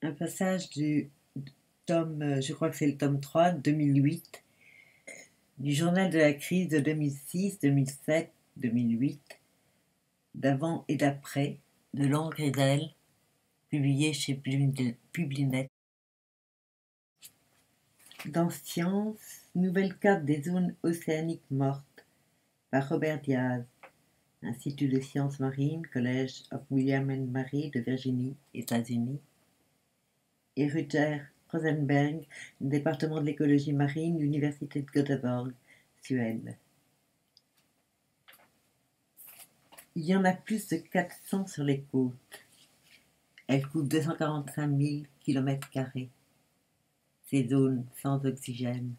Un passage du tome, je crois que c'est le tome 3, 2008, du journal de la crise de 2006, 2007, 2008, d'avant et d'après, de Laure Grisel, publié chez Publinet. Dans Science, nouvelle carte des zones océaniques mortes, par Robert Diaz, Institut de sciences marines, College of William and Mary de Virginie, États-Unis, et Rutger Rosenberg, département de l'écologie marine, l'université de Göteborg, Suède. Il y en a plus de 400 sur les côtes. Elles couvrent 245 000 km². Ces zones sans oxygène.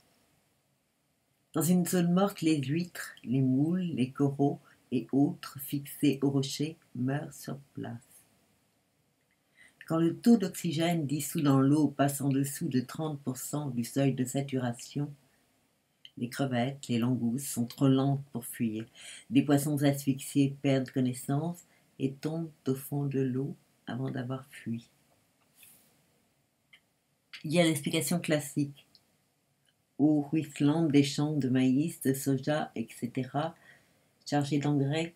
Dans une zone morte, les huîtres, les moules, les coraux et autres fixés au rocher meurent sur place. Quand le taux d'oxygène dissous dans l'eau passe en dessous de 30% du seuil de saturation, les crevettes, les langoustes sont trop lentes pour fuir. Des poissons asphyxiés perdent connaissance et tombent au fond de l'eau avant d'avoir fui. Il y a l'explication classique. Eau ruisselante des champs de maïs, de soja, etc., chargés d'engrais,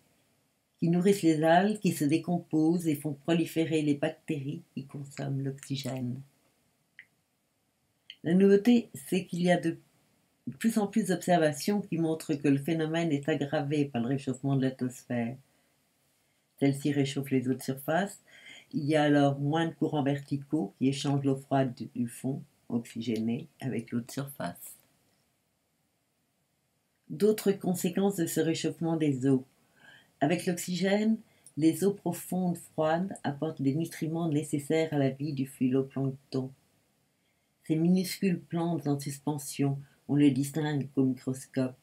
qui nourrissent les algues, qui se décomposent et font proliférer les bactéries qui consomment l'oxygène. La nouveauté, c'est qu'il y a de plus en plus d'observations qui montrent que le phénomène est aggravé par le réchauffement de l'atmosphère. Celle-ci réchauffe les eaux de surface. Il y a alors moins de courants verticaux qui échangent l'eau froide du fond, oxygénée, avec l'eau de surface. D'autres conséquences de ce réchauffement des eaux. Avec l'oxygène, les eaux profondes froides apportent les nutriments nécessaires à la vie du phytoplancton. Ces minuscules plantes en suspension, on les distingue au microscope,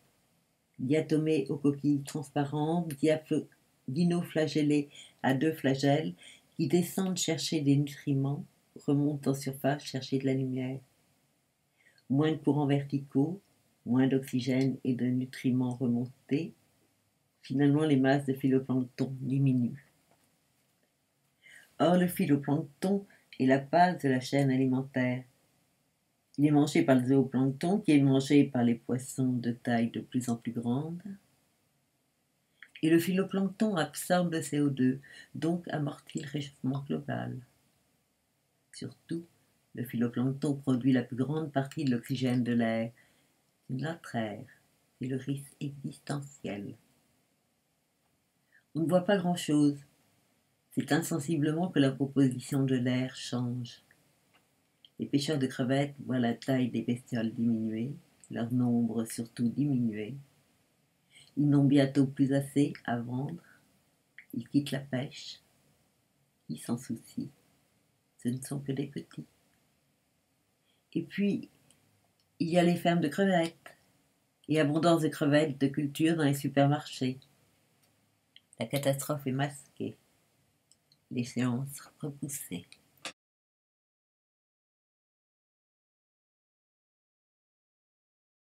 diatomées aux coquilles transparentes, dinoflagellées à deux flagelles, qui descendent chercher des nutriments, remontent en surface chercher de la lumière. Moins de courants verticaux, moins d'oxygène et de nutriments remontés, finalement les masses de phytoplancton diminuent. Or, le phytoplancton est la base de la chaîne alimentaire. Il est mangé par le zooplancton, qui est mangé par les poissons de taille de plus en plus grande. Et le phytoplancton absorbe le CO2, donc amortit le réchauffement global. Surtout, le phytoplancton produit la plus grande partie de l'oxygène de l'air. C'est notre air, c'est le risque existentiel. On ne voit pas grand-chose. C'est insensiblement que la composition de l'air change. Les pêcheurs de crevettes voient la taille des bestioles diminuer, leur nombre surtout diminuer. Ils n'ont bientôt plus assez à vendre. Ils quittent la pêche. Qui s'en soucie? Ce ne sont que des petits. Et puis, il y a les fermes de crevettes et abondance de crevettes de culture dans les supermarchés. La catastrophe est masquée, l'échéance repoussée.